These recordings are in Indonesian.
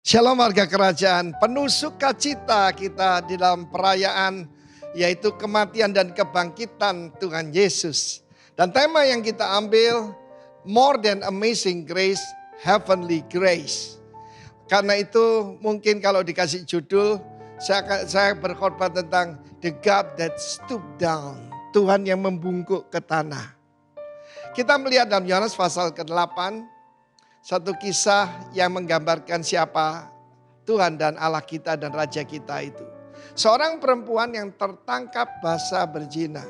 Shalom warga kerajaan, penuh sukacita kita di dalam perayaan yaitu kematian dan kebangkitan Tuhan Yesus. Dan tema yang kita ambil, More Than Amazing Grace, Heavenly Grace. Karena itu mungkin kalau dikasih judul, saya berkhotbah tentang The God That Stooped Down, Tuhan yang membungkuk ke tanah. Kita melihat dalam Yohanes pasal ke-8, satu kisah yang menggambarkan siapa Tuhan dan Allah kita dan Raja kita itu. Seorang perempuan yang tertangkap basah berzina.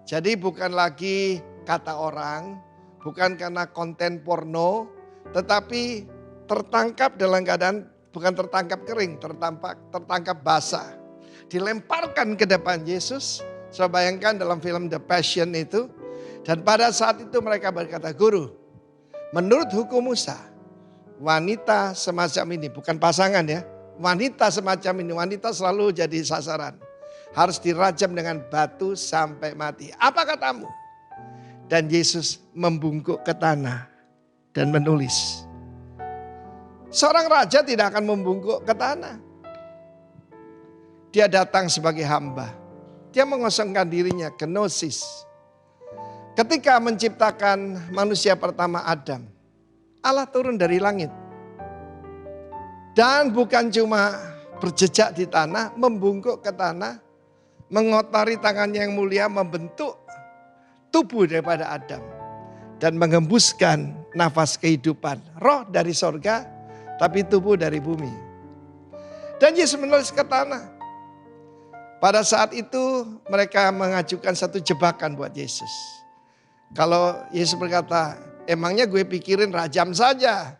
Jadi bukan lagi kata orang, bukan karena konten porno, tetapi tertangkap dalam keadaan bukan tertangkap kering, tertangkap basah. Dilemparkan ke depan Yesus. Saya bayangkan dalam film The Passion itu. Dan pada saat itu mereka berkata, "Guru, menurut hukum Musa, wanita semacam ini, bukan pasangan ya, wanita semacam ini, wanita selalu jadi sasaran. Harus dirajam dengan batu sampai mati. Apa katamu?" Dan Yesus membungkuk ke tanah dan menulis. Seorang raja tidak akan membungkuk ke tanah. Dia datang sebagai hamba. Dia mengosongkan dirinya, kenosis. Ketika menciptakan manusia pertama Adam, Allah turun dari langit. Dan bukan cuma berjejak di tanah, membungkuk ke tanah, mengotori tangannya yang mulia, membentuk tubuh daripada Adam. Dan mengembuskan nafas kehidupan, roh dari sorga, tapi tubuh dari bumi. Dan Yesus menulis ke tanah. Pada saat itu mereka mengajukan satu jebakan buat Yesus. Kalau Yesus berkata, emangnya gue pikirin rajam saja.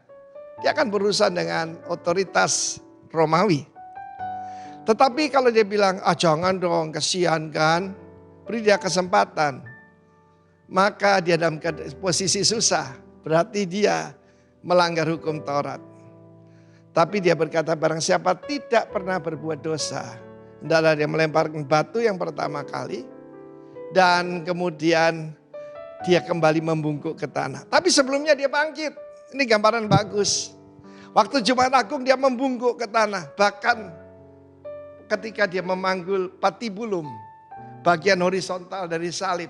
Dia akan berurusan dengan otoritas Romawi. Tetapi kalau dia bilang, jangan dong, kasihan kan. Beri dia kesempatan. Maka dia dalam posisi susah. Berarti dia melanggar hukum Taurat. Tapi dia berkata, barang siapa tidak pernah berbuat dosa. Hendaklah dia melemparkan batu yang pertama kali. Dan kemudian dia kembali membungkuk ke tanah. Tapi sebelumnya dia bangkit. Ini gambaran bagus. Waktu Jumat Agung dia membungkuk ke tanah. Bahkan ketika dia memanggul patibulum, bagian horizontal dari salib.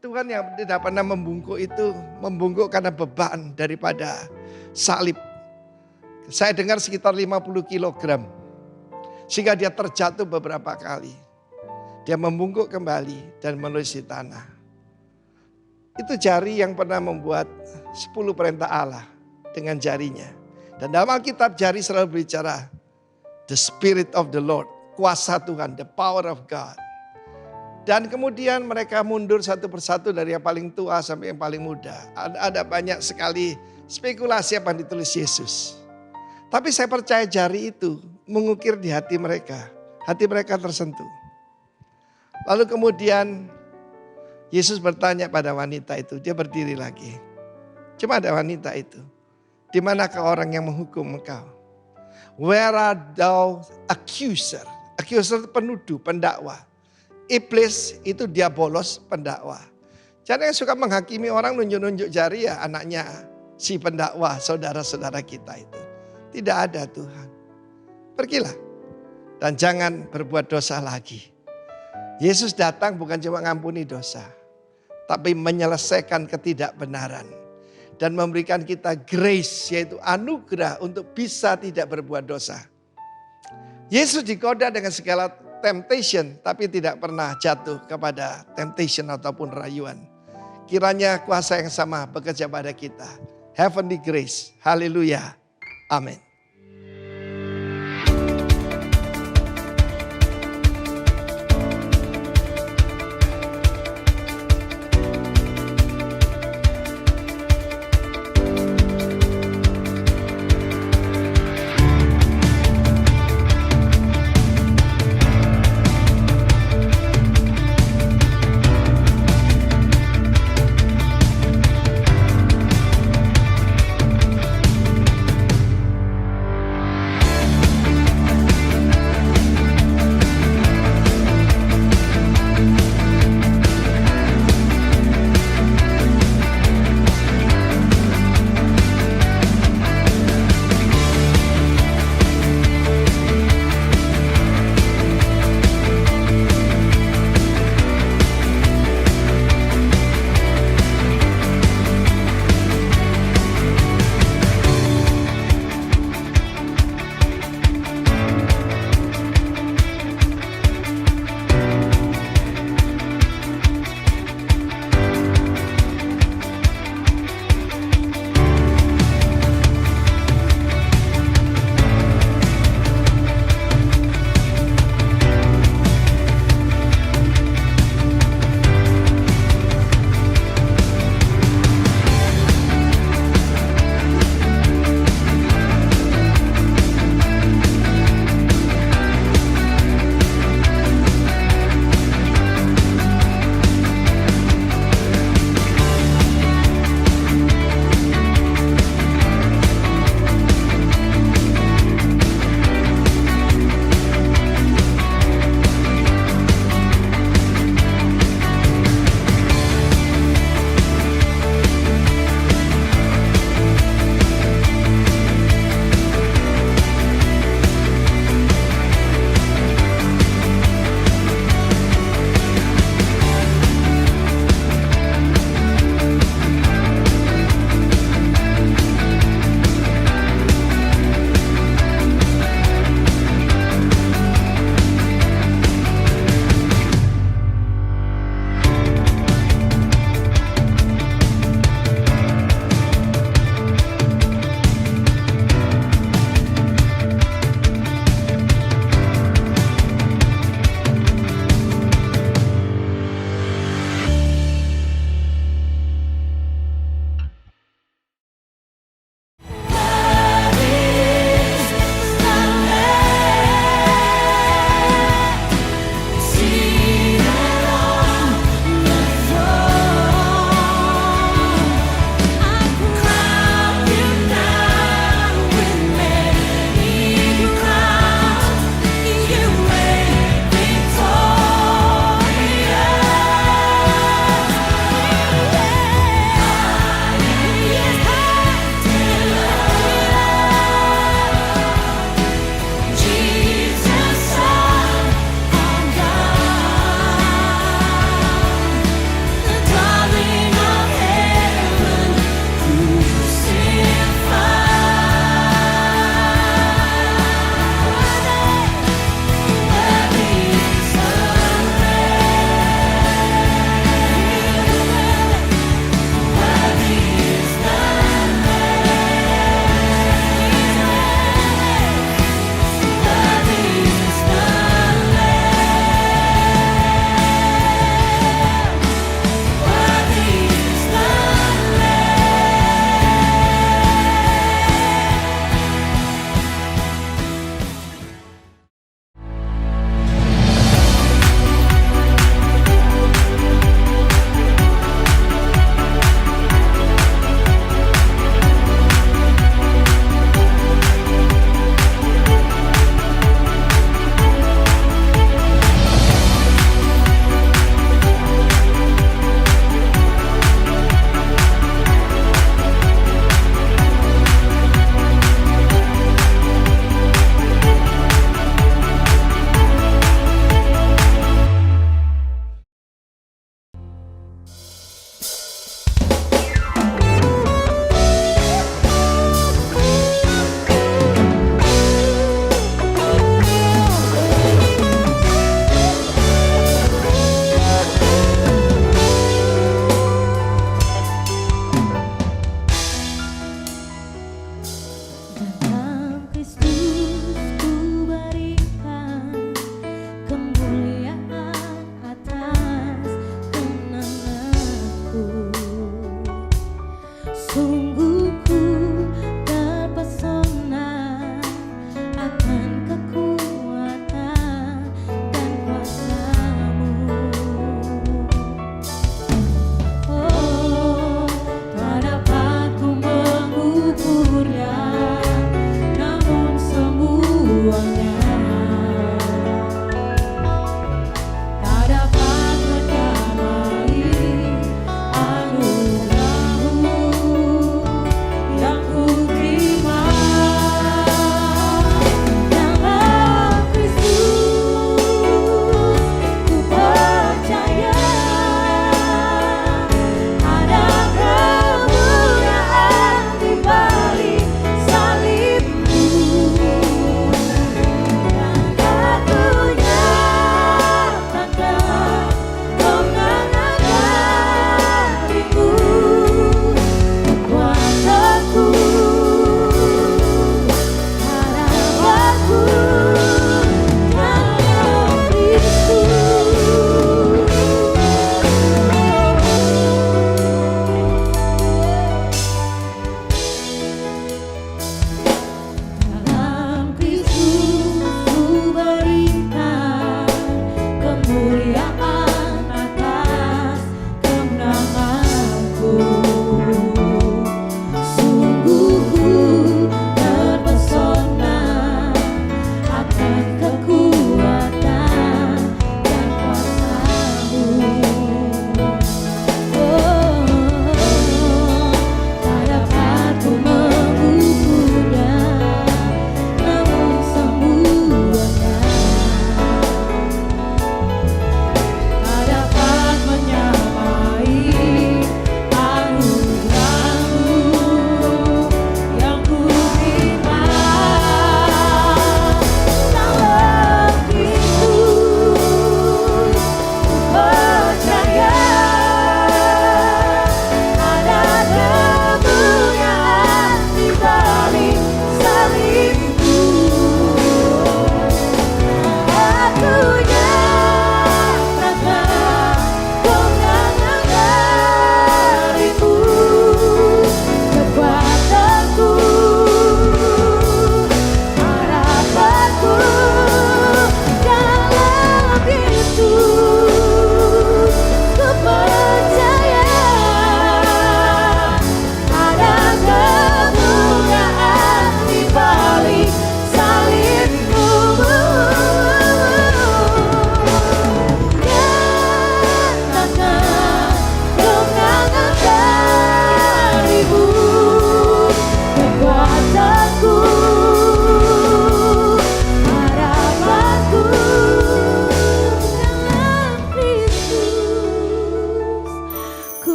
Tuhan yang tidak pernah membungkuk itu, membungkuk karena beban daripada salib. Saya dengar sekitar 50 kilogram. Sehingga dia terjatuh beberapa kali. Dia membungkuk kembali dan menulis di tanah. Itu jari yang pernah membuat 10 perintah Allah dengan jarinya. Dan dalam Alkitab jari selalu berbicara the Spirit of the Lord. Kuasa Tuhan, the power of God. Dan kemudian mereka mundur satu persatu dari yang paling tua sampai yang paling muda. Ada banyak sekali spekulasi apa yang ditulis Yesus. Tapi saya percaya jari itu mengukir di hati mereka. Hati mereka tersentuh. Lalu kemudian Yesus bertanya pada wanita itu, dia berdiri lagi. Cuma ada wanita itu. Di manakah orang yang menghukum engkau? Where are thou accuser? Accuser itu penuduh, pendakwa. Iblis itu diabolos, pendakwa. Jangan yang suka menghakimi orang nunjuk-nunjuk jari ya anaknya si pendakwa, saudara-saudara kita itu. Tidak ada Tuhan. Pergilah dan jangan berbuat dosa lagi. Yesus datang bukan cuma ngampuni dosa, tapi menyelesaikan ketidakbenaran. Dan memberikan kita grace, yaitu anugerah untuk bisa tidak berbuat dosa. Yesus digoda dengan segala temptation, tapi tidak pernah jatuh kepada temptation ataupun rayuan. Kiranya kuasa yang sama bekerja pada kita. Heavenly grace, haleluya, amin.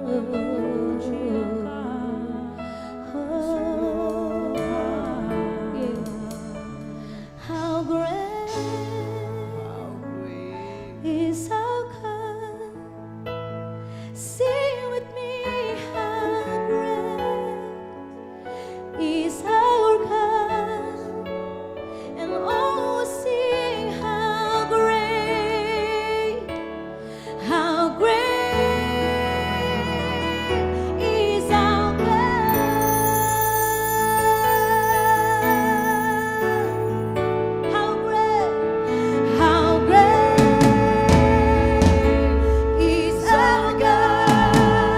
How great is our God. Sing with me, how great is our God. And all will sing, how great is our God. How great is our God.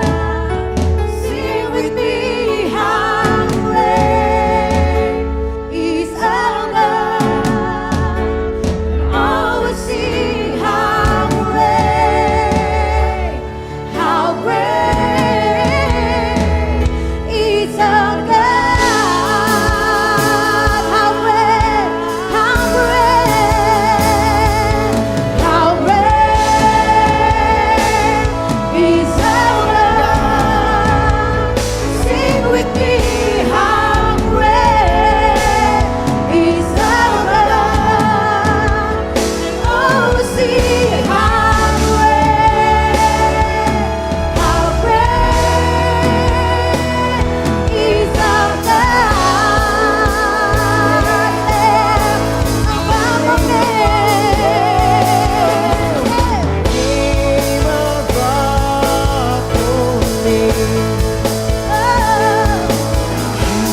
Sing with me, how great is our God. All will sing, how great is our God. How great is our God. Sing with me, how great is our God. Oh, sing, how great is our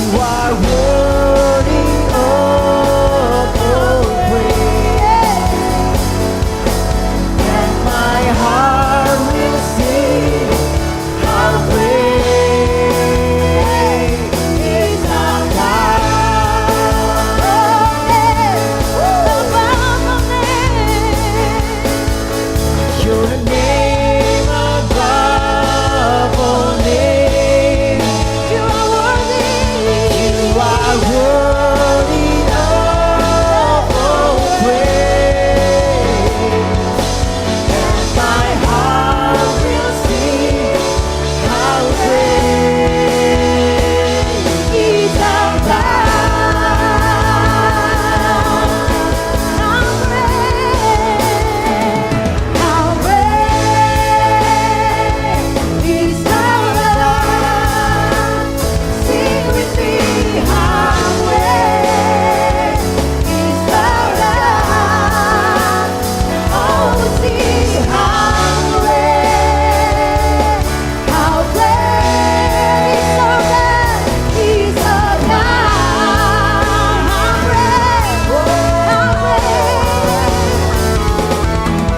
You are worthy of all praise, and my heart will sing, how great is our God. Your name above all names. You are worthy. You are worthy of all praise, and my heart will sing, how great is our God. How great is our God. Sing with me, how great is our God. Oh, sing, how great is our God. Is our God.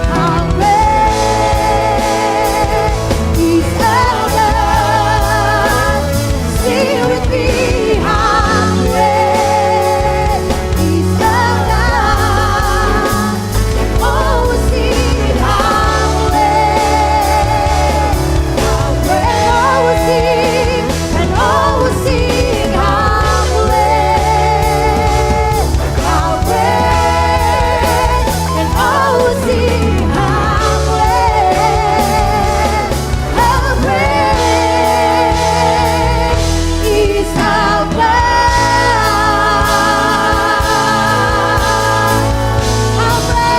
How great is our God. Sing with me, how great is our God. Oh, sing, how great, oh, sing, and oh, sing, how great, and oh, sing, how great is our God. How great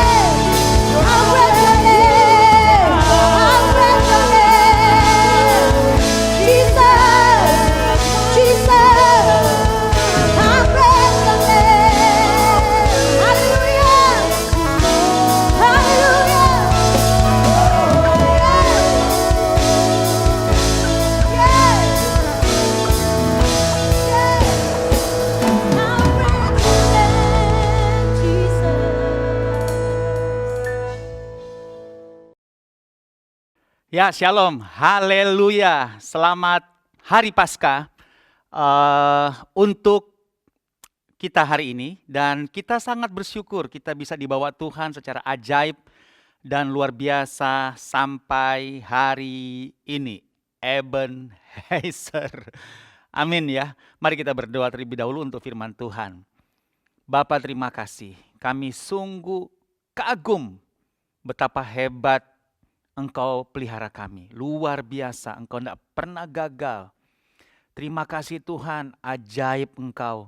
Ya, shalom, haleluya, selamat hari Paskah untuk kita hari ini. Dan kita sangat bersyukur kita bisa dibawa Tuhan secara ajaib dan luar biasa sampai hari ini. Ebenezer, amin ya. Mari kita berdoa terlebih dahulu untuk firman Tuhan. Bapa, terima kasih, kami sungguh kagum betapa hebat Engkau pelihara kami. Luar biasa, Engkau tidak pernah gagal. Terima kasih Tuhan, ajaib Engkau.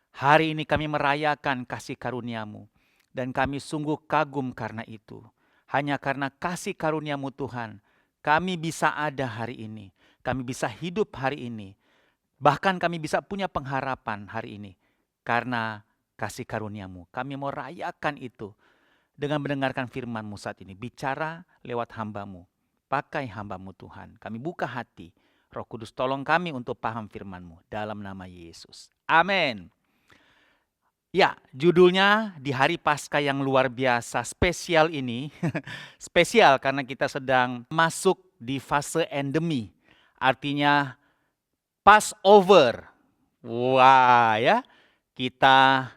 Hari ini kami merayakan kasih karunia-Mu. Dan kami sungguh kagum karena itu. Hanya karena kasih karunia-Mu Tuhan, kami bisa ada hari ini. Kami bisa hidup hari ini. Bahkan kami bisa punya pengharapan hari ini. Karena kasih karunia-Mu. Kami mau rayakan itu dengan mendengarkan firman-Mu saat ini. Bicara lewat hamba-Mu. Pakai hamba-Mu Tuhan. Kami buka hati. Roh Kudus tolong kami untuk paham firman-Mu. Dalam nama Yesus. Amin. Ya, judulnya di hari Paskah yang luar biasa spesial ini. Spesial karena kita sedang masuk di fase endemi. Artinya Passover. Wah ya, kita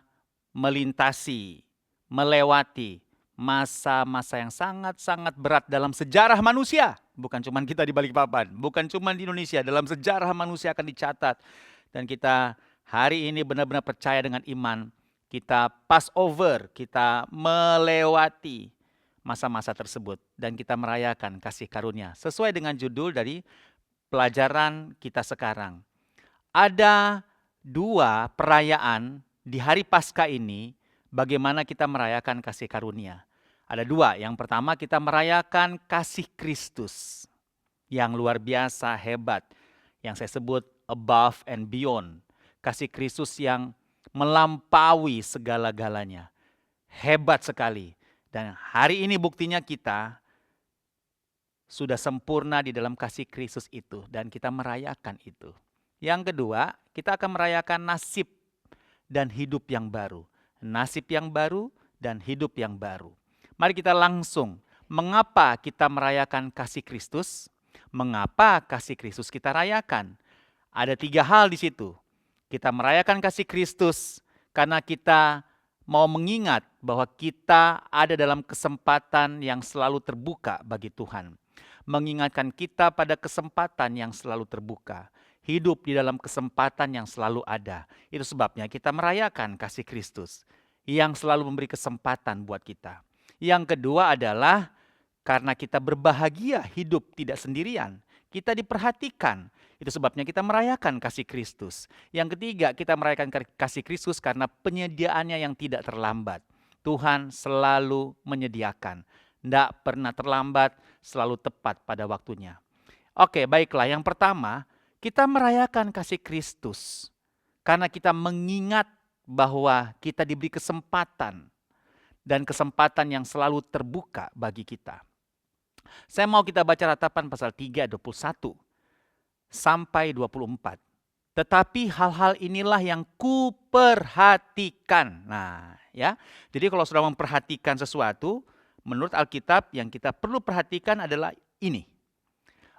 melintasi, melewati masa-masa yang sangat-sangat berat dalam sejarah manusia. Bukan cuma kita di Balikpapan, bukan cuma di Indonesia, dalam sejarah manusia akan dicatat. Dan kita hari ini benar-benar percaya dengan iman, kita Passover, kita melewati masa-masa tersebut. Dan kita merayakan kasih karunia. Sesuai dengan judul dari pelajaran kita sekarang. Ada 2 perayaan di hari Paskah ini, bagaimana kita merayakan kasih karunia. Ada 2, yang pertama kita merayakan kasih Kristus yang luar biasa hebat. Yang saya sebut above and beyond. Kasih Kristus yang melampaui segala-galanya. Hebat sekali. Dan hari ini buktinya kita sudah sempurna di dalam kasih Kristus itu. Dan kita merayakan itu. Yang kedua, kita akan merayakan nasib dan hidup yang baru. Nasib yang baru dan hidup yang baru. Mari kita langsung, mengapa kita merayakan kasih Kristus? Mengapa kasih Kristus kita rayakan? Ada 3 hal di situ. Kita merayakan kasih Kristus karena kita mau mengingat bahwa kita ada dalam kesempatan yang selalu terbuka bagi Tuhan. Mengingatkan kita pada kesempatan yang selalu terbuka. Hidup di dalam kesempatan yang selalu ada. Itu sebabnya kita merayakan kasih Kristus yang selalu memberi kesempatan buat kita. Yang kedua adalah karena kita berbahagia hidup tidak sendirian. Kita diperhatikan. Itu sebabnya kita merayakan kasih Kristus. Yang ketiga, kita merayakan kasih Kristus karena penyediaannya yang tidak terlambat. Tuhan selalu menyediakan. Tidak pernah terlambat, selalu tepat pada waktunya. Oke, baiklah. Yang pertama, kita merayakan kasih Kristus karena kita mengingat bahwa kita diberi kesempatan dan kesempatan yang selalu terbuka bagi kita. Saya mau kita baca ratapan pasal 3 ayat 21 sampai 24. Tetapi hal-hal inilah yang kuperhatikan. Nah, ya. Jadi kalau sudah memperhatikan sesuatu, menurut Alkitab yang kita perlu perhatikan adalah ini.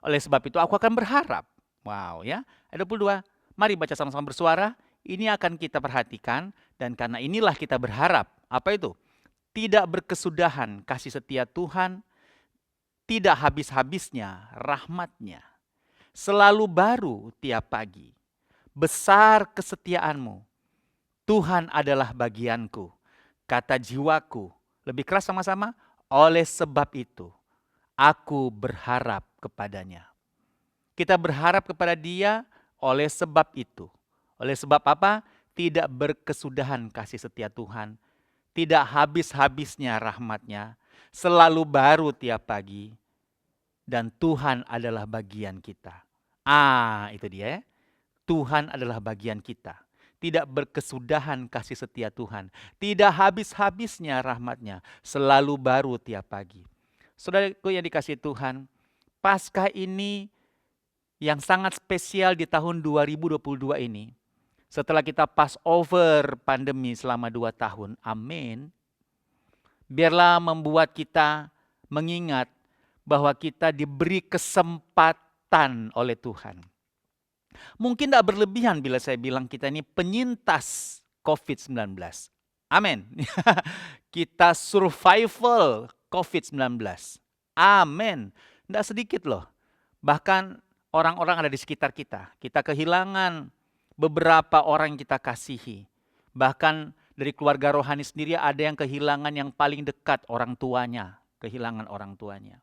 Oleh sebab itu aku akan berharap. Wow, ya. Ayat 22. Mari baca sama-sama bersuara. Ini akan kita perhatikan dan karena inilah kita berharap. Apa itu? Tidak berkesudahan kasih setia Tuhan, tidak habis-habisnya rahmat-Nya. Selalu baru tiap pagi. Besar kesetiaanmu. Tuhan adalah bagianku. Kata jiwaku. Lebih keras sama-sama. Oleh sebab itu, aku berharap kepadanya. Kita berharap kepada Dia oleh sebab itu. Oleh sebab apa? Tidak berkesudahan kasih setia Tuhan. Tidak habis-habisnya rahmat-Nya. Selalu baru tiap pagi. Dan Tuhan adalah bagian kita. Itu dia ya. Tuhan adalah bagian kita. Tidak berkesudahan kasih setia Tuhan. Tidak habis-habisnya rahmat-Nya. Selalu baru tiap pagi. Saudaraku yang dikasihi Tuhan, Paskah ini yang sangat spesial di tahun 2022 ini. Setelah kita Passover pandemi selama 2 tahun. Amin. Biarlah membuat kita mengingat bahwa kita diberi kesempatan oleh Tuhan. Mungkin tidak berlebihan bila saya bilang kita ini penyintas COVID-19. Amin. Kita survival COVID-19. Amin. Tidak sedikit loh. Bahkan orang-orang ada di sekitar kita. Kita kehilangan beberapa orang yang kita kasihi. Bahkan dari keluarga rohani sendiri ada yang kehilangan yang paling dekat orang tuanya. Kehilangan orang tuanya.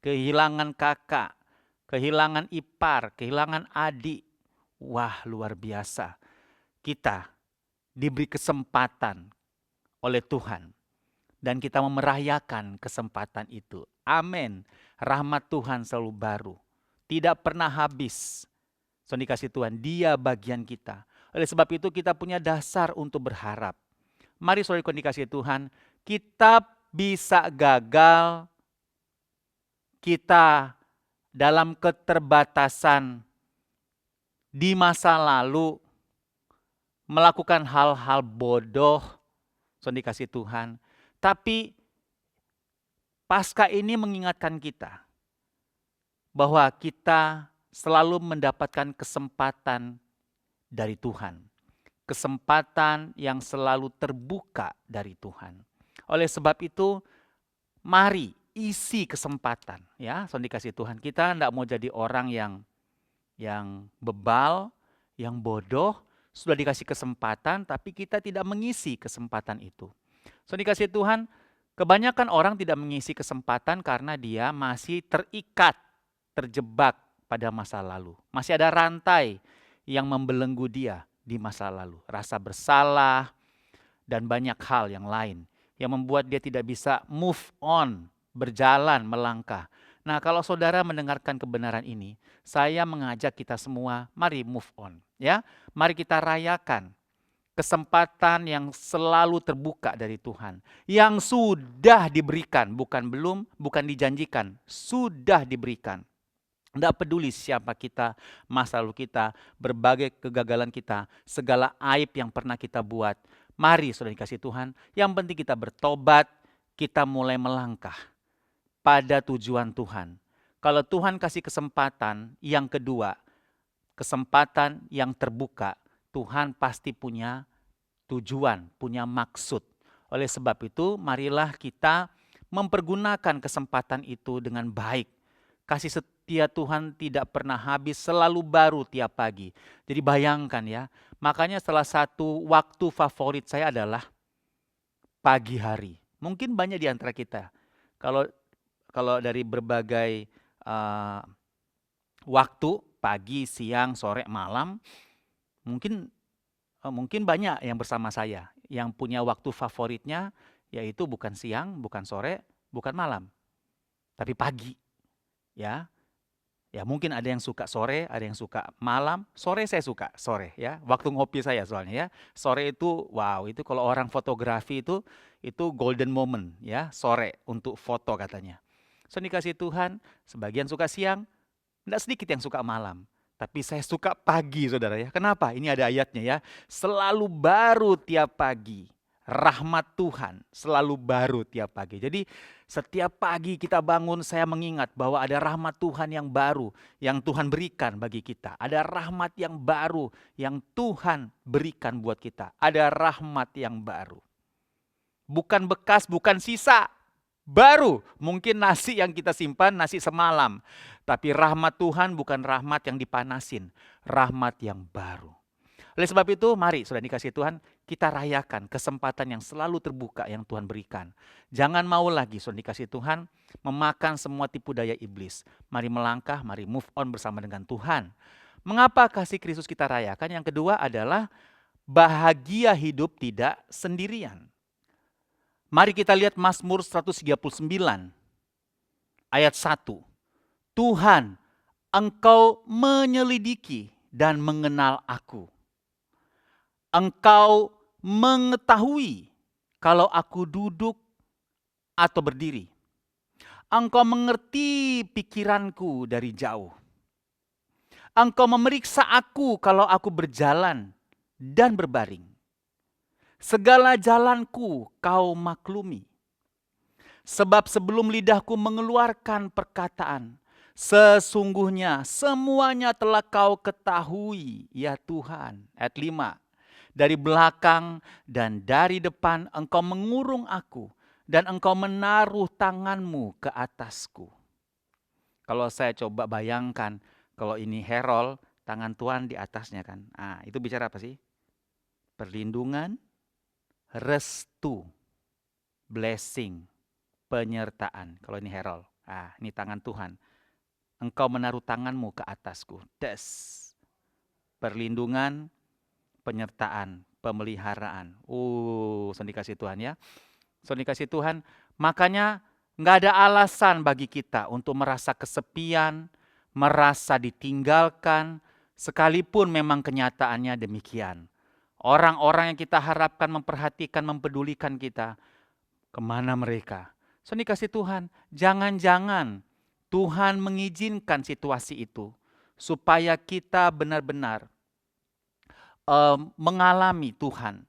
kehilangan kakak, kehilangan ipar, kehilangan adik. Wah, luar biasa. Kita diberi kesempatan oleh Tuhan. Dan kita mau merayakan kesempatan itu. Amin. Rahmat Tuhan selalu baru. Tidak pernah habis. So dikasih Tuhan, Dia bagian kita. Oleh sebab itu kita punya dasar untuk berharap. Mari saudara dikasih Tuhan, kita bisa gagal, kita dalam keterbatasan di masa lalu melakukan hal-hal bodoh, so dikasih Tuhan. Tapi Paskah ini mengingatkan kita bahwa kita selalu mendapatkan kesempatan dari Tuhan. Kesempatan yang selalu terbuka dari Tuhan. Oleh sebab itu, mari isi kesempatan. Ya, so dikasih Tuhan. Kita tidak mau jadi orang yang bebal, yang bodoh. Sudah dikasih kesempatan, tapi kita tidak mengisi kesempatan itu. So dikasih Tuhan, kebanyakan orang tidak mengisi kesempatan karena dia masih terikat, terjebak pada masa lalu. Masih ada rantai yang membelenggu dia di masa lalu. Rasa bersalah dan banyak hal yang lain yang membuat dia tidak bisa move on, berjalan, melangkah. Nah, kalau saudara mendengarkan kebenaran ini, saya mengajak kita semua, mari move on. Ya, mari kita rayakan kesempatan yang selalu terbuka dari Tuhan. Yang sudah diberikan, bukan belum, bukan dijanjikan, sudah diberikan. Tidak peduli siapa kita, masa lalu kita, berbagai kegagalan kita, segala aib yang pernah kita buat. Mari sudah dikasih Tuhan, yang penting kita bertobat, kita mulai melangkah pada tujuan Tuhan. Kalau Tuhan kasih kesempatan yang kedua, kesempatan yang terbuka, Tuhan pasti punya tujuan, punya maksud. Oleh sebab itu, marilah kita mempergunakan kesempatan itu dengan baik. Kasih setia Tuhan tidak pernah habis, selalu baru tiap pagi. Jadi bayangkan ya, makanya salah satu waktu favorit saya adalah pagi hari. Mungkin banyak di antara kita. Kalau dari berbagai waktu, pagi, siang, sore, malam, mungkin banyak yang bersama saya yang punya waktu favoritnya yaitu bukan siang, bukan sore, bukan malam, tapi pagi. Ya, mungkin ada yang suka sore, ada yang suka malam. Sore saya suka sore ya. Waktu ngopi saya soalnya ya. Sore itu wow, itu kalau orang fotografi itu golden moment ya, sore untuk foto katanya. So dikasih Tuhan, sebagian suka siang, tidak sedikit yang suka malam. Tapi saya suka pagi saudara ya. Kenapa? Ini ada ayatnya ya. Selalu baru tiap pagi. Rahmat Tuhan selalu baru tiap pagi. Jadi setiap pagi kita bangun, saya mengingat bahwa ada rahmat Tuhan yang baru yang Tuhan berikan bagi kita. Ada rahmat yang baru yang Tuhan berikan buat kita. Ada rahmat yang baru. Bukan bekas, bukan sisa. Baru, mungkin nasi yang kita simpan, nasi semalam. Tapi rahmat Tuhan bukan rahmat yang dipanasin, rahmat yang baru. Oleh sebab itu, mari sudah dikasih Tuhan, kita rayakan kesempatan yang selalu terbuka yang Tuhan berikan. Jangan mau lagi sudah dikasih Tuhan memakan semua tipu daya iblis. Mari melangkah, mari move on bersama dengan Tuhan. Mengapa kasih Kristus kita rayakan? Yang kedua adalah bahagia hidup tidak sendirian. Mari kita lihat Mazmur 139 ayat 1. Tuhan, Engkau menyelidiki dan mengenal aku. Engkau mengetahui kalau aku duduk atau berdiri. Engkau mengerti pikiranku dari jauh. Engkau memeriksa aku kalau aku berjalan dan berbaring. Segala jalanku kau maklumi. Sebab sebelum lidahku mengeluarkan perkataan, sesungguhnya semuanya telah kau ketahui, ya Tuhan. Ayat 5. Dari belakang dan dari depan engkau mengurung aku, dan engkau menaruh tanganmu ke atasku. Kalau saya coba bayangkan, kalau ini Herol, tangan Tuhan di atasnya kan. Nah, itu bicara apa sih? Perlindungan, restu, blessing, penyertaan. Kalau ini Herol. Ini tangan Tuhan. Engkau menaruh tanganmu ke atasku. Perlindungan, penyertaan, pemeliharaan. Saudara dikasih Tuhan ya. Saudara dikasih Tuhan, makanya nggak ada alasan bagi kita untuk merasa kesepian, merasa ditinggalkan, sekalipun memang kenyataannya demikian. Orang-orang yang kita harapkan memperhatikan, mempedulikan kita, kemana mereka? Saudara dikasih Tuhan, jangan-jangan Tuhan mengizinkan situasi itu supaya kita benar-benar mengalami Tuhan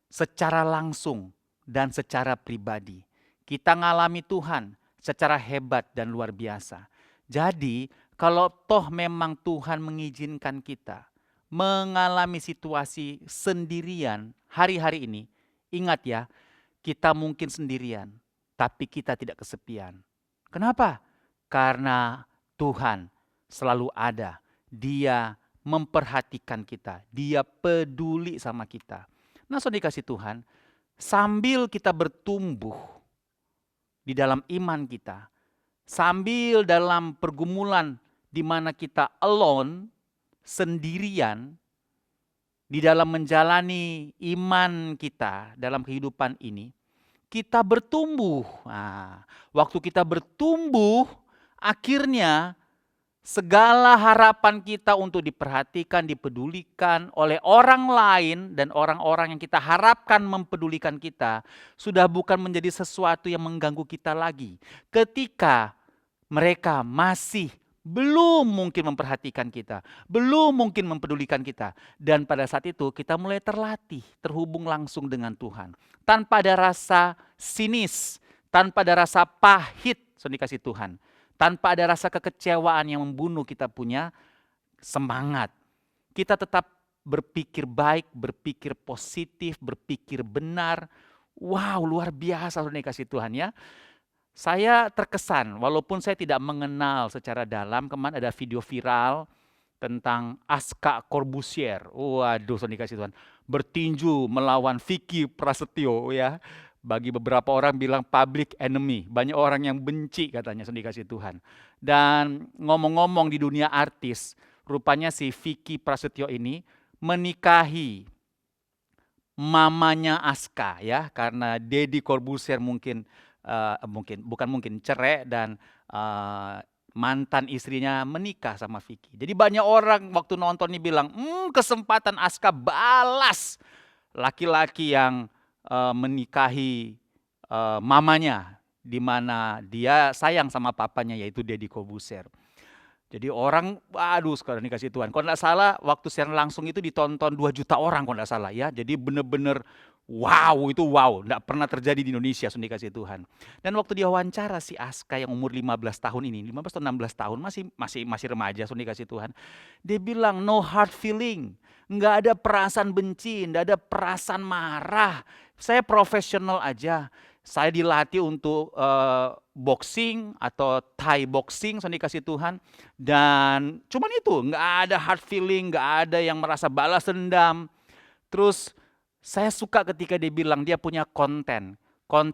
secara langsung dan secara pribadi. Kita ngalami Tuhan secara hebat dan luar biasa. Jadi kalau toh memang Tuhan mengizinkan kita mengalami situasi sendirian hari-hari ini, ingat ya, kita mungkin sendirian, tapi kita tidak kesepian. Kenapa? Karena Tuhan selalu ada. Dia memperhatikan kita. Dia peduli sama kita. Nah, saudara dikasih Tuhan, sambil kita bertumbuh di dalam iman kita, sambil dalam pergumulan di mana kita alone, sendirian, di dalam menjalani iman kita dalam kehidupan ini, kita bertumbuh. Waktu kita bertumbuh, akhirnya segala harapan kita untuk diperhatikan, dipedulikan oleh orang lain dan orang-orang yang kita harapkan mempedulikan kita sudah bukan menjadi sesuatu yang mengganggu kita lagi. Ketika mereka masih belum mungkin memperhatikan kita, belum mungkin mempedulikan kita. Dan pada saat itu kita mulai terlatih, terhubung langsung dengan Tuhan. Tanpa ada rasa sinis, tanpa ada rasa pahit, saudara dikasih Tuhan. Tanpa ada rasa kekecewaan yang membunuh kita punya semangat. Kita tetap berpikir baik, berpikir positif, berpikir benar. Wow, luar biasa saudara dikasih Tuhan ya. Saya terkesan, walaupun saya tidak mengenal secara dalam, kemarin ada video viral tentang Aska Corbusier. Waduh, saudara dikasih Tuhan. Bertinju melawan Vicky Prasetyo ya. Bagi beberapa orang bilang public enemy. Banyak orang yang benci katanya, saudara dikasih Tuhan. Dan ngomong-ngomong di dunia artis, rupanya si Vicky Prasetyo ini menikahi mamanya Aska ya. Karena Deddy Corbusier cerai dan mantan istrinya menikah sama Vicky. Jadi banyak orang waktu nonton ini bilang, kesempatan Aska balas laki-laki yang menikahi mamanya, di mana dia sayang sama papanya yaitu Deddy Corbusier. Jadi orang, aduh sekarang dikasih Tuhan. Kalau tidak salah waktu siaran langsung itu ditonton 2 juta orang kalau tidak salah ya. Jadi benar-benar wow, itu wow. Tidak pernah terjadi di Indonesia, sudah dikasih Tuhan. Dan waktu dia wawancara si Aska yang umur 15 tahun ini, 15 atau 16 tahun, masih remaja, sudah dikasih Tuhan. Dia bilang no hard feeling. Nggak ada perasaan benci, nggak ada perasaan marah. Saya profesional aja. Saya dilatih untuk boxing atau Thai boxing, saya dikasih Tuhan. Dan cuman itu, nggak ada hard feeling, nggak ada yang merasa balas dendam. Terus saya suka ketika dia bilang dia punya konten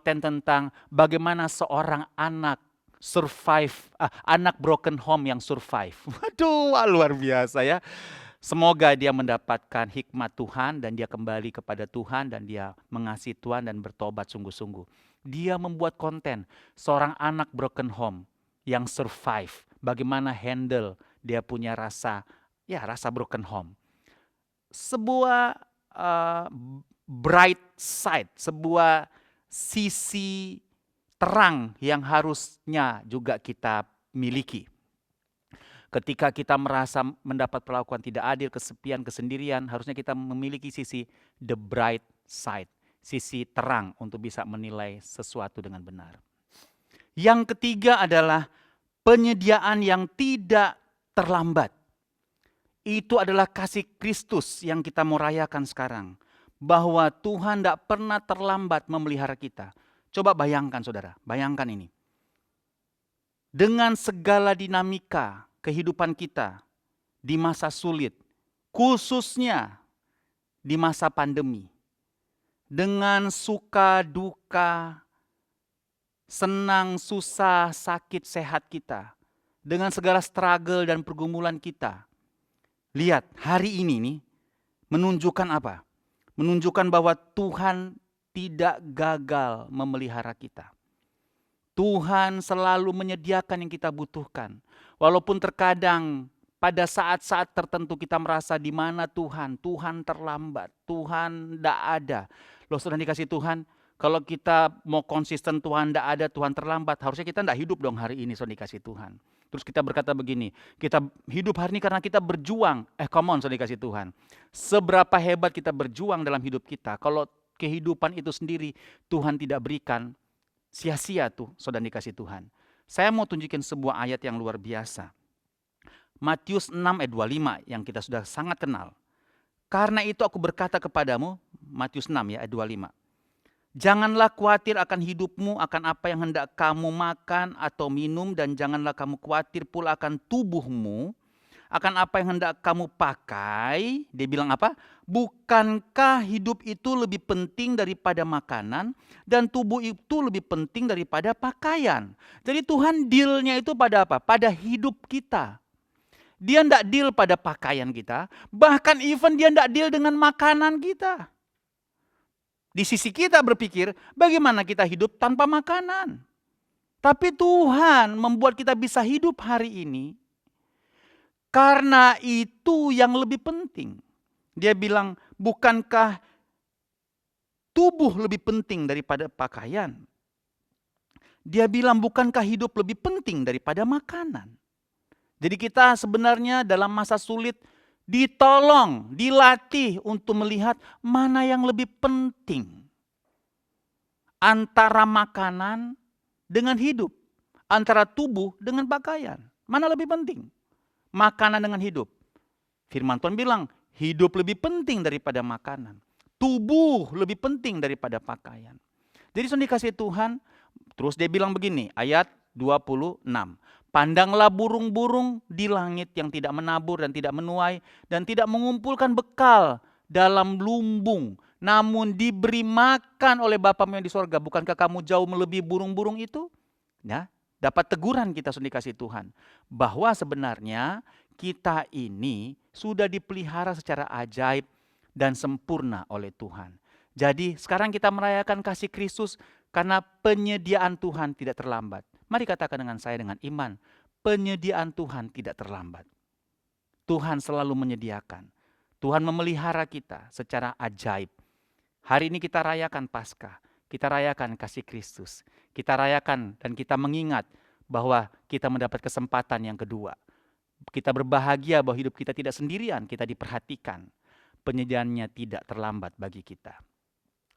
tentang bagaimana seorang anak survive, anak broken home yang survive. Waduh, luar biasa ya. Semoga dia mendapatkan hikmat Tuhan dan dia kembali kepada Tuhan dan dia mengasihi Tuhan dan bertobat sungguh-sungguh. Dia membuat konten seorang anak broken home yang survive. Bagaimana handle dia punya rasa broken home. Sebuah bright side, sebuah sisi terang yang harusnya juga kita miliki. Ketika kita merasa mendapat perlakuan tidak adil, kesepian, kesendirian, harusnya kita memiliki sisi the bright side, sisi terang untuk bisa menilai sesuatu dengan benar. Yang ketiga adalah penyediaan yang tidak terlambat. Itu adalah kasih Kristus yang kita mau rayakan sekarang. Bahwa Tuhan tidak pernah terlambat memelihara kita. Coba bayangkan saudara, bayangkan ini. Dengan segala dinamika kehidupan kita di masa sulit, khususnya di masa pandemi, dengan suka duka, senang, susah, sakit, sehat kita, dengan segala struggle dan pergumulan kita. Lihat, hari ini nih menunjukkan apa? Menunjukkan bahwa Tuhan tidak gagal memelihara kita. Tuhan selalu menyediakan yang kita butuhkan. Walaupun terkadang pada saat-saat tertentu kita merasa di mana Tuhan terlambat, Tuhan tidak ada. Loh saudara dikasih Tuhan, kalau kita mau konsisten Tuhan tidak ada, Tuhan terlambat, harusnya kita tidak hidup dong hari ini saudara dikasih Tuhan. Terus kita berkata begini, kita hidup hari ini karena kita berjuang. Come on saudara dikasih Tuhan. Seberapa hebat kita berjuang dalam hidup kita, kalau kehidupan itu sendiri Tuhan tidak berikan, sia-sia tuh saudara dikasih Tuhan. Saya mau tunjukin sebuah ayat yang luar biasa. Matius 6 ayat 25 yang kita sudah sangat kenal. Karena itu aku berkata kepadamu, Matius 6 ya ayat 25. Janganlah khawatir akan hidupmu, akan apa yang hendak kamu makan atau minum, dan janganlah kamu khawatir pula akan tubuhmu, akan apa yang hendak kamu pakai. Dia bilang apa? Bukankah hidup itu lebih penting daripada makanan, dan tubuh itu lebih penting daripada pakaian. Jadi Tuhan dealnya itu pada apa? Pada hidup kita. Dia tidak deal pada pakaian kita, bahkan even dia tidak deal dengan makanan kita. Di sisi kita berpikir, bagaimana kita hidup tanpa makanan? Tapi Tuhan membuat kita bisa hidup hari ini, karena itu yang lebih penting. Dia bilang, bukankah tubuh lebih penting daripada pakaian? Dia bilang, bukankah hidup lebih penting daripada makanan? Jadi kita sebenarnya dalam masa sulit ditolong, dilatih untuk melihat mana yang lebih penting. Antara makanan dengan hidup. Antara tubuh dengan pakaian. Mana lebih penting? Makanan dengan hidup. Firman Tuhan bilang, hidup lebih penting daripada makanan. Tubuh lebih penting daripada pakaian. Jadi sudah dikasih Tuhan, terus dia bilang begini, ayat 26. Pandanglah burung-burung di langit yang tidak menabur dan tidak menuai dan tidak mengumpulkan bekal dalam lumbung, namun diberi makan oleh Bapamu yang di sorga. Bukankah kamu jauh melebihi burung-burung itu? Ya, dapat teguran kita sudah dikasih Tuhan, bahwa sebenarnya kita ini sudah dipelihara secara ajaib dan sempurna oleh Tuhan. Jadi sekarang kita merayakan kasih Kristus karena penyediaan Tuhan tidak terlambat. Mari katakan dengan saya dengan iman, penyediaan Tuhan tidak terlambat. Tuhan selalu menyediakan. Tuhan memelihara kita secara ajaib. Hari ini kita rayakan Paskah, kita rayakan kasih Kristus. Kita rayakan dan kita mengingat bahwa kita mendapat kesempatan yang kedua. Kita berbahagia bahwa hidup kita tidak sendirian, kita diperhatikan. Penyediaannya tidak terlambat bagi kita.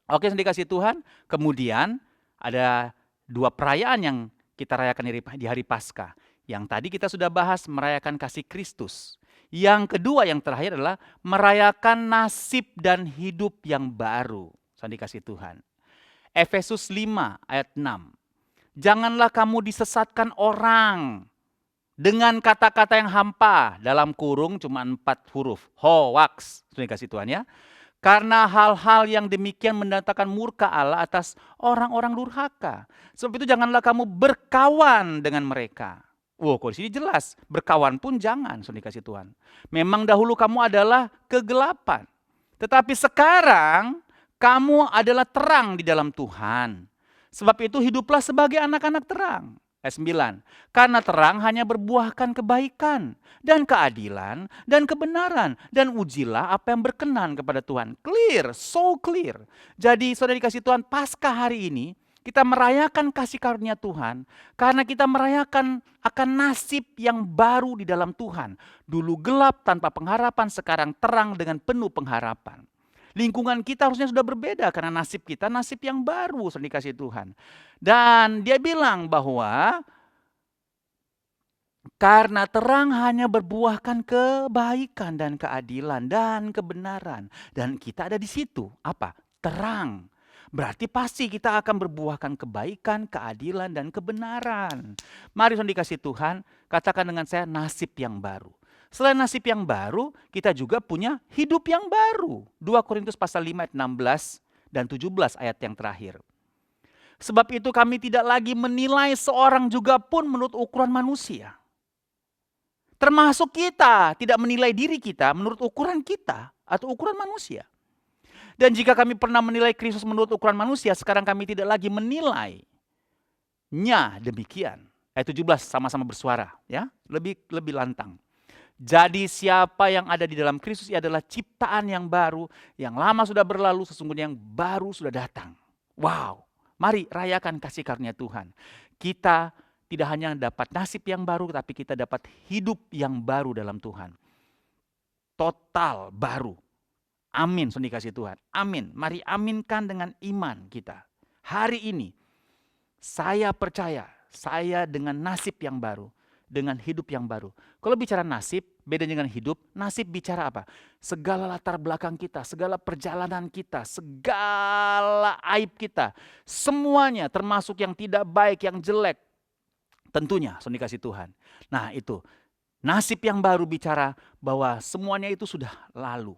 Oke, dikasih Tuhan. Kemudian ada dua perayaan yang kita rayakan di hari Paskah. Yang tadi kita sudah bahas merayakan kasih Kristus. Yang kedua yang terakhir adalah merayakan nasib dan hidup yang baru. Saya dikasih Tuhan. Efesus 5 ayat 6. Janganlah kamu disesatkan orang dengan kata-kata yang hampa, dalam kurung cuma 4 huruf. Hoax. Saya dikasih Tuhan ya. Karena hal-hal yang demikian mendatangkan murka Allah atas orang-orang durhaka. Sebab itu janganlah kamu berkawan dengan mereka. Kok di sini jelas, berkawan pun jangan, sudah dikasih Tuhan. Memang dahulu kamu adalah kegelapan. Tetapi sekarang kamu adalah terang di dalam Tuhan. Sebab itu hiduplah sebagai anak-anak terang. Ayat 9. Karena terang hanya berbuahkan kebaikan dan keadilan dan kebenaran. Dan ujilah apa yang berkenan kepada Tuhan. Clear, so clear. Jadi saudara dikasih Tuhan, Paskah hari ini kita merayakan kasih karunia Tuhan. Karena kita merayakan akan nasib yang baru di dalam Tuhan. Dulu gelap tanpa pengharapan, sekarang terang dengan penuh pengharapan. Lingkungan kita harusnya sudah berbeda karena nasib kita nasib yang baru sudah dikasih Tuhan. Dan dia bilang bahwa karena terang hanya berbuahkan kebaikan dan keadilan dan kebenaran. Dan kita ada di situ. Apa? Terang. Berarti pasti kita akan berbuahkan kebaikan, keadilan, dan kebenaran. Mari sudah dikasih Tuhan, katakan dengan saya nasib yang baru. Selain nasib yang baru, kita juga punya hidup yang baru. 2 Korintus pasal 5 ayat 16 dan 17 ayat yang terakhir. Sebab itu kami tidak lagi menilai seorang juga pun menurut ukuran manusia. Termasuk kita tidak menilai diri kita menurut ukuran kita atau ukuran manusia. Dan jika kami pernah menilai Kristus menurut ukuran manusia, sekarang kami tidak lagi menilainya demikian. Ayat 17 sama-sama bersuara, ya, lebih lantang. Jadi siapa yang ada di dalam Kristus ia adalah ciptaan yang baru, yang lama sudah berlalu, sesungguhnya yang baru sudah datang. Wow, mari rayakan kasih karunia Tuhan. Kita tidak hanya dapat nasib yang baru, tapi kita dapat hidup yang baru dalam Tuhan. Total baru. Amin, saudara kasih Tuhan. Amin. Mari aminkan dengan iman kita. Hari ini, saya percaya, saya dengan nasib yang baru. Dengan hidup yang baru. Kalau bicara nasib, beda dengan hidup. Nasib bicara apa? Segala latar belakang kita, segala perjalanan kita, segala aib kita. Semuanya termasuk yang tidak baik, yang jelek. Tentunya, saudara kasih Tuhan. Nah itu, nasib yang baru bicara bahwa semuanya itu sudah lalu.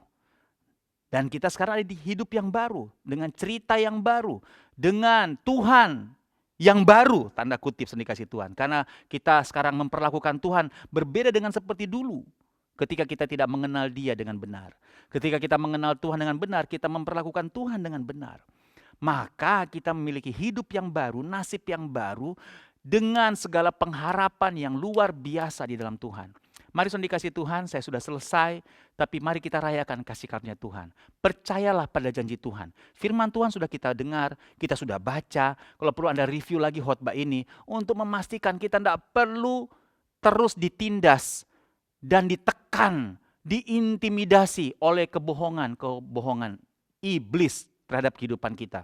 Dan kita sekarang ada di hidup yang baru, dengan cerita yang baru, dengan Tuhan yang baru, tanda kutip saudara kasih Tuhan. Karena kita sekarang memperlakukan Tuhan berbeda dengan seperti dulu. Ketika kita tidak mengenal Dia dengan benar. Ketika kita mengenal Tuhan dengan benar, kita memperlakukan Tuhan dengan benar. Maka kita memiliki hidup yang baru, nasib yang baru, dengan segala pengharapan yang luar biasa di dalam Tuhan. Mari saudara kasih Tuhan, saya sudah selesai, tapi mari kita rayakan kasih karunia Tuhan. Percayalah pada janji Tuhan. Firman Tuhan sudah kita dengar, kita sudah baca. Kalau perlu Anda review lagi khotbah ini untuk memastikan kita tidak perlu terus ditindas dan ditekan, diintimidasi oleh kebohongan iblis terhadap kehidupan kita.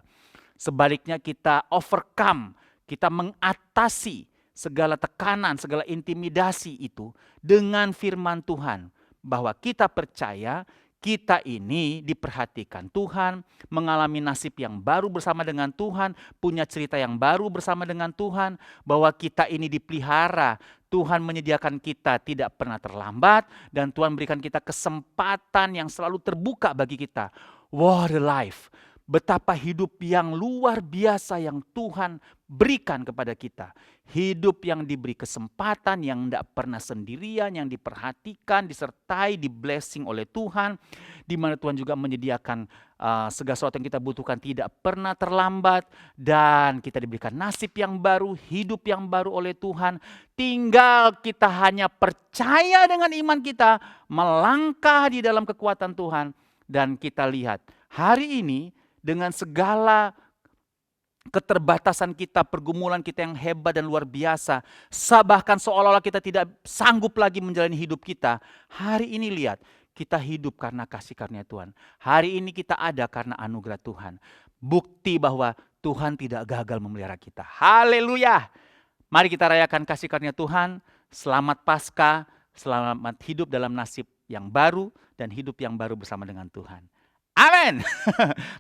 Sebaliknya kita overcome, kita mengatasi segala tekanan, segala intimidasi itu dengan firman Tuhan. Bahwa kita percaya kita ini diperhatikan Tuhan, mengalami nasib yang baru bersama dengan Tuhan, punya cerita yang baru bersama dengan Tuhan, bahwa kita ini dipelihara. Tuhan menyediakan kita tidak pernah terlambat, dan Tuhan berikan kita kesempatan yang selalu terbuka bagi kita. What a life! Betapa hidup yang luar biasa yang Tuhan berikan kepada kita. Hidup yang diberi kesempatan, yang tidak pernah sendirian, yang diperhatikan, disertai, di-blessing oleh Tuhan. Di mana Tuhan juga menyediakan segala sesuatu yang kita butuhkan tidak pernah terlambat. Dan kita diberikan nasib yang baru, hidup yang baru oleh Tuhan. Tinggal kita hanya percaya dengan iman kita, melangkah di dalam kekuatan Tuhan. Dan kita lihat hari ini, dengan segala keterbatasan kita, pergumulan kita yang hebat dan luar biasa, bahkan seolah-olah kita tidak sanggup lagi menjalani hidup kita. Hari ini lihat, kita hidup karena kasih karunia Tuhan. Hari ini kita ada karena anugerah Tuhan. Bukti bahwa Tuhan tidak gagal memelihara kita. Haleluya! Mari kita rayakan kasih karunia Tuhan. Selamat Paskah, selamat hidup dalam nasib yang baru dan hidup yang baru bersama dengan Tuhan. Amin.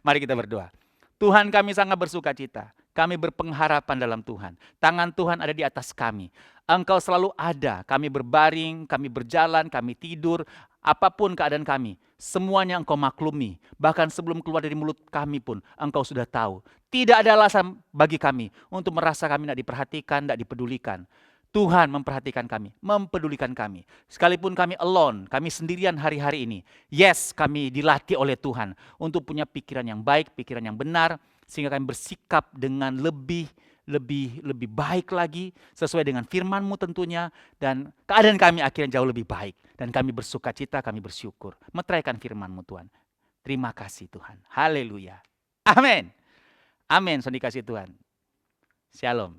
Mari kita berdoa. Tuhan, kami sangat bersuka cita. Kami berpengharapan dalam Tuhan. Tangan Tuhan ada di atas kami. Engkau selalu ada. Kami berbaring, kami berjalan, kami tidur. Apapun keadaan kami, semuanya Engkau maklumi. Bahkan sebelum keluar dari mulut kami pun, Engkau sudah tahu. Tidak ada alasan bagi kami untuk merasa kami tidak diperhatikan, tidak dipedulikan. Tuhan memperhatikan kami, mempedulikan kami. Sekalipun kami alone, kami sendirian hari-hari ini. Yes, kami dilatih oleh Tuhan untuk punya pikiran yang baik, pikiran yang benar. Sehingga kami bersikap dengan lebih baik lagi. Sesuai dengan firman-Mu tentunya. Dan keadaan kami akhirnya jauh lebih baik. Dan kami bersuka cita, kami bersyukur. Meteraikan firman-Mu Tuhan. Terima kasih Tuhan. Haleluya. Amin. Amin, saudara kasih Tuhan. Shalom.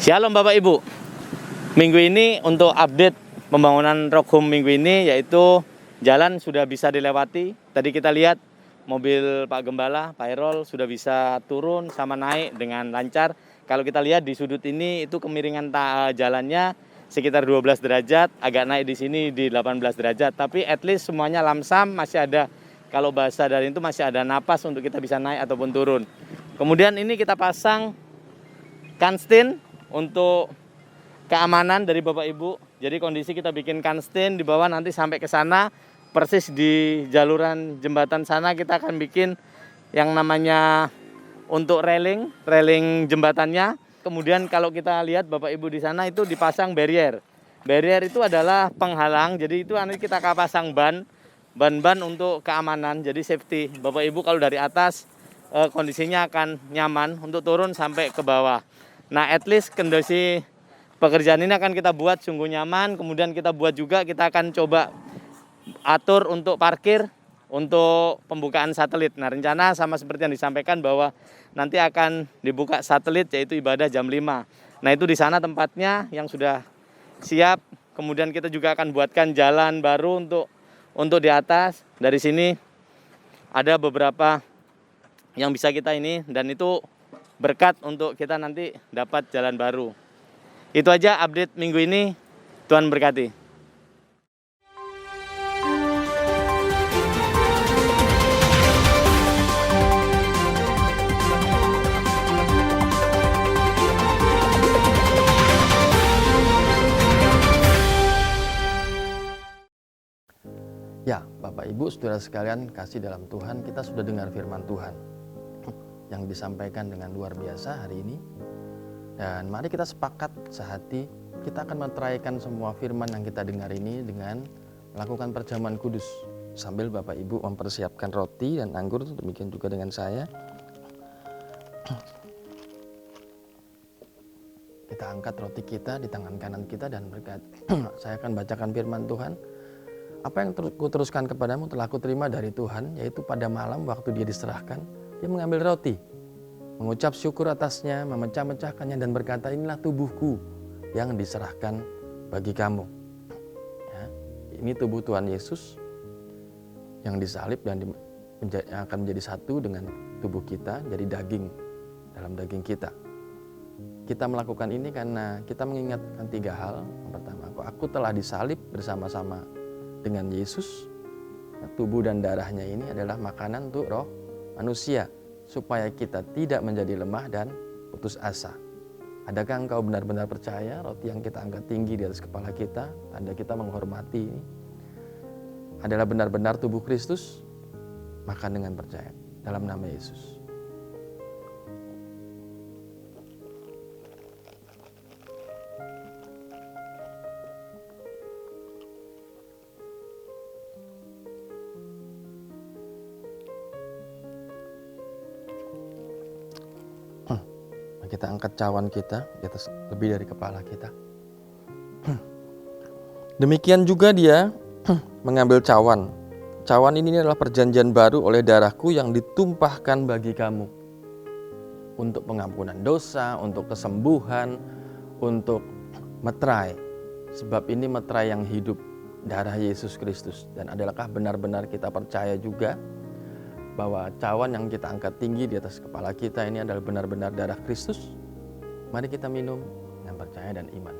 Shalom Bapak Ibu. Minggu ini untuk update pembangunan Rock Home minggu ini, yaitu jalan sudah bisa dilewati. Tadi kita lihat mobil Pak Gembala, Pak Erol sudah bisa turun sama naik dengan lancar. Kalau kita lihat di sudut ini itu kemiringan jalannya sekitar 12 derajat, agak naik di sini di 18 derajat. Tapi at least semuanya lamsam, masih ada, kalau bahasa dari itu masih ada napas untuk kita bisa naik ataupun turun. Kemudian ini kita pasang kanstin untuk keamanan dari Bapak Ibu. Jadi kondisi kita bikin kanstin di bawah, nanti sampai ke sana persis di jaluran jembatan sana kita akan bikin yang namanya untuk railing jembatannya. Kemudian kalau kita lihat Bapak Ibu di sana itu dipasang barrier. Barrier itu adalah penghalang, jadi itu nanti kita pasang ban untuk keamanan, jadi safety. Bapak Ibu kalau dari atas kondisinya akan nyaman untuk turun sampai ke bawah. Nah, at least kondisi pekerjaan ini akan kita buat sungguh nyaman. Kemudian kita buat juga, kita akan coba atur untuk parkir, untuk pembukaan satelit. Nah, rencana sama seperti yang disampaikan bahwa nanti akan dibuka satelit yaitu ibadah jam 5. Nah, itu di sana tempatnya yang sudah siap. Kemudian kita juga akan buatkan jalan baru untuk di atas. Dari sini ada beberapa yang bisa kita ini, dan itu berkat untuk kita nanti dapat jalan baru. Itu aja update minggu ini. Tuhan berkati. Ya, Bapak Ibu, saudara sekalian, kasih dalam Tuhan, kita sudah dengar firman Tuhan yang disampaikan dengan luar biasa hari ini. Dan mari kita sepakat sehati, kita akan meteraikan semua firman yang kita dengar ini dengan melakukan perjamuan kudus. Sambil Bapak Ibu mempersiapkan roti dan anggur, demikian juga dengan saya. Kita angkat roti kita di tangan kanan kita dan berkat. Saya akan bacakan firman Tuhan. Apa yang kuteruskan kepadamu telah kuterima dari Tuhan, yaitu pada malam waktu dia diserahkan, dia mengambil roti, mengucap syukur atasnya, memecah-mecahkannya dan berkata, inilah tubuhku yang diserahkan bagi kamu. Ya, ini tubuh Tuhan Yesus yang disalib dan akan menjadi satu dengan tubuh kita, jadi daging dalam daging kita. Kita melakukan ini karena kita mengingatkan 3 hal. Yang pertama, aku telah disalib bersama-sama dengan Yesus. Tubuh dan darahnya ini adalah makanan untuk roh manusia, supaya kita tidak menjadi lemah dan putus asa. Adakah engkau benar-benar percaya roti yang kita angkat tinggi di atas kepala kita, tanda kita menghormati ini, adalah benar-benar tubuh Kristus? Makan dengan percaya dalam nama Yesus. Kita angkat cawan kita di atas lebih dari kepala kita. Demikian juga dia mengambil cawan. Cawan ini adalah perjanjian baru oleh darahku yang ditumpahkan bagi kamu. Untuk pengampunan dosa, untuk kesembuhan, untuk meterai. Sebab ini meterai yang hidup, darah Yesus Kristus. Dan adakah benar-benar kita percaya juga bahwa cawan yang kita angkat tinggi di atas kepala kita ini adalah benar-benar darah Kristus? Mari kita minum dengan percaya dan iman.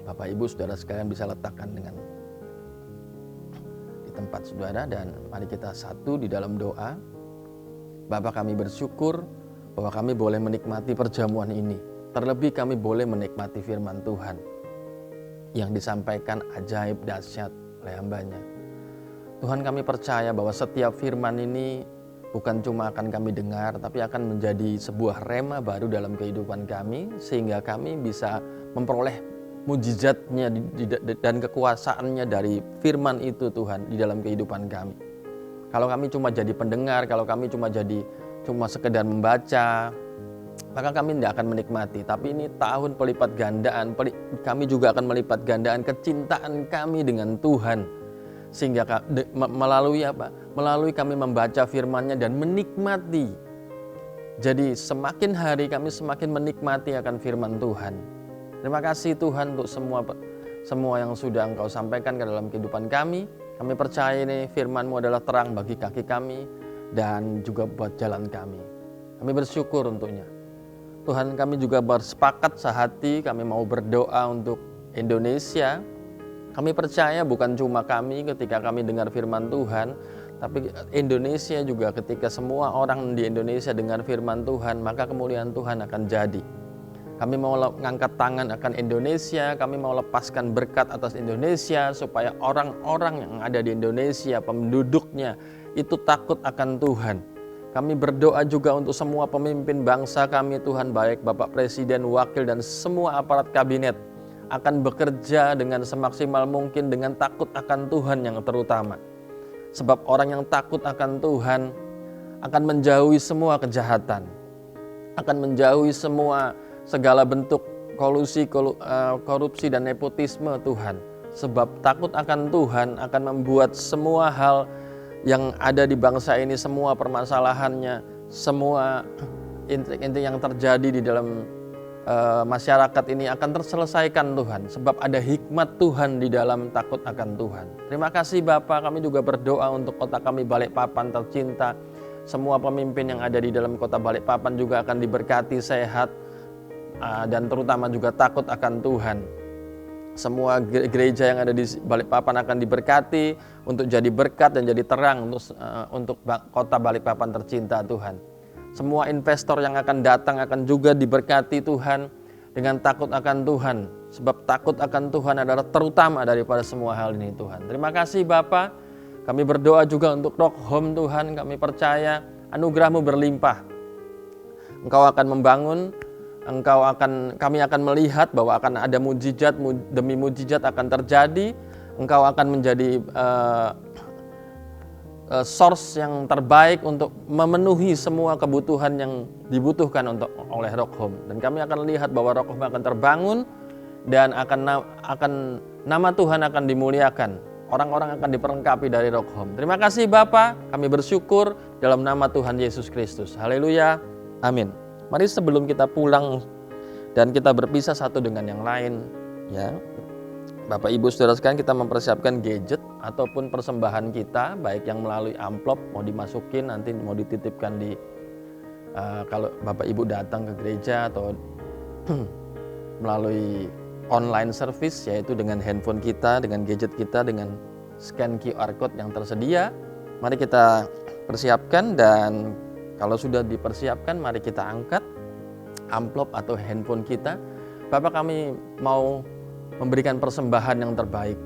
Bapak Ibu saudara sekalian bisa letakkan dengan di tempat saudara, dan mari kita satu di dalam doa. Bapa, kami bersyukur bahwa kami boleh menikmati perjamuan ini. Terlebih kami boleh menikmati firman Tuhan yang disampaikan ajaib dahsyat oleh hamba-Nya. Tuhan, kami percaya bahwa setiap firman ini bukan cuma akan kami dengar, tapi akan menjadi sebuah rema baru dalam kehidupan kami, sehingga kami bisa memperoleh mujizatnya dan kekuasaannya dari firman itu Tuhan di dalam kehidupan kami. Kalau kami cuma jadi pendengar, kalau kami cuma sekedar membaca, maka kami tidak akan menikmati. Tapi ini tahun pelipat gandaan, kami juga akan melipat gandaan kecintaan kami dengan Tuhan. Sehingga melalui apa? Melalui kami membaca firman-Nya dan menikmati. Jadi semakin hari kami semakin menikmati akan firman Tuhan. Terima kasih Tuhan untuk semua yang sudah Engkau sampaikan ke dalam kehidupan kami. Kami percaya ini firman-Mu adalah terang bagi kaki kami dan juga buat jalan kami. Kami bersyukur untuknya. Tuhan, kami juga bersepakat sehati, kami mau berdoa untuk Indonesia. Kami percaya bukan cuma kami ketika kami dengar firman Tuhan, tapi Indonesia juga ketika semua orang di Indonesia dengar firman Tuhan, maka kemuliaan Tuhan akan jadi. Kami mau mengangkat tangan akan Indonesia, kami mau lepaskan berkat atas Indonesia supaya orang-orang yang ada di Indonesia, penduduknya itu takut akan Tuhan. Kami berdoa juga untuk semua pemimpin bangsa kami Tuhan, baik Bapak Presiden, Wakil, dan semua aparat kabinet akan bekerja dengan semaksimal mungkin dengan takut akan Tuhan yang terutama. Sebab orang yang takut akan Tuhan akan menjauhi semua kejahatan, akan menjauhi segala bentuk kolusi, korupsi dan nepotisme Tuhan. Sebab takut akan Tuhan akan membuat semua hal yang ada di bangsa ini, semua permasalahannya, semua inti yang terjadi di dalam masyarakat ini akan terselesaikan Tuhan. Sebab ada hikmat Tuhan di dalam takut akan Tuhan. Terima kasih Bapa, kami juga berdoa untuk kota kami Balikpapan tercinta. Semua pemimpin yang ada di dalam kota Balikpapan juga akan diberkati sehat, dan terutama juga takut akan Tuhan. Semua gereja yang ada di Balikpapan akan diberkati untuk jadi berkat dan jadi terang untuk kota Balikpapan tercinta Tuhan. Semua investor yang akan datang akan juga diberkati Tuhan dengan takut akan Tuhan. Sebab takut akan Tuhan adalah terutama daripada semua hal ini Tuhan. Terima kasih Bapa. Kami berdoa juga untuk Rock Home Tuhan. Kami percaya anugerah-Mu berlimpah. Engkau akan membangun, kami akan melihat bahwa akan ada mujizat demi mujizat akan terjadi. Engkau akan menjadi source yang terbaik untuk memenuhi semua kebutuhan yang dibutuhkan oleh Rock Home. Dan kami akan lihat bahwa Rock Home akan terbangun dan akan nama Tuhan akan dimuliakan. Orang-orang akan diperlengkapi dari Rock Home. Terima kasih Bapa, kami bersyukur dalam nama Tuhan Yesus Kristus. Haleluya. Amin. Mari sebelum kita pulang dan kita berpisah satu dengan yang lain, ya. Bapak Ibu Saudara sekalian, kita mempersiapkan gadget ataupun persembahan kita, baik yang melalui amplop mau dimasukin nanti mau dititipkan di kalau Bapak Ibu datang ke gereja atau melalui online service, yaitu dengan handphone kita, dengan gadget kita, dengan scan QR code yang tersedia. Mari kita persiapkan, dan kalau sudah dipersiapkan mari kita angkat amplop atau handphone kita. Bapak, kami mau memberikan persembahan yang terbaik,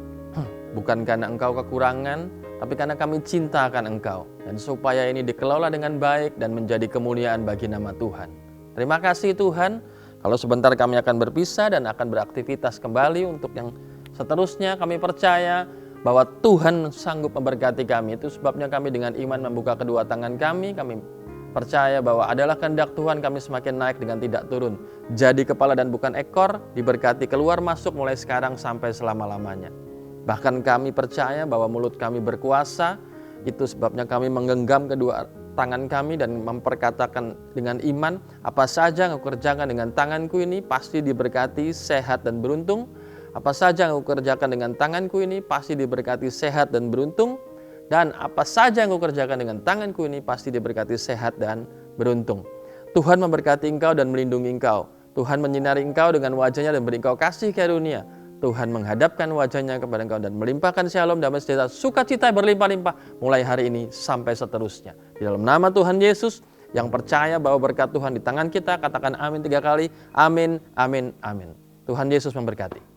bukan karena Engkau kekurangan, tapi karena kami cinta akan Engkau, dan supaya ini dikelola dengan baik dan menjadi kemuliaan bagi nama Tuhan. Terima kasih Tuhan. Kalau sebentar kami akan berpisah dan akan beraktivitas kembali untuk yang seterusnya, kami percaya bahwa Tuhan sanggup memberkati kami. Itu sebabnya kami dengan iman membuka kedua tangan kami percaya bahwa adalah kehendak Tuhan kami semakin naik dengan tidak turun. Jadi kepala dan bukan ekor, diberkati keluar masuk mulai sekarang sampai selama-lamanya. Bahkan kami percaya bahwa mulut kami berkuasa, itu sebabnya kami menggenggam kedua tangan kami dan memperkatakan dengan iman, apa saja yang aku kerjakan dengan tanganku ini pasti diberkati, sehat dan beruntung. Apa saja yang aku kerjakan dengan tanganku ini pasti diberkati, sehat dan beruntung. Dan apa saja yang kau kerjakan dengan tanganku ini pasti diberkati, sehat dan beruntung. Tuhan memberkati engkau dan melindungi engkau. Tuhan menyinari engkau dengan wajahnya dan beri engkau kasih karunia. Tuhan menghadapkan wajahnya kepada engkau dan melimpahkan shalom, damai sejahtera, sukacita berlimpah-limpah mulai hari ini sampai seterusnya. Di dalam nama Tuhan Yesus, yang percaya bahwa berkat Tuhan di tangan kita, katakan amin 3 kali. Amin, amin, amin. Tuhan Yesus memberkati.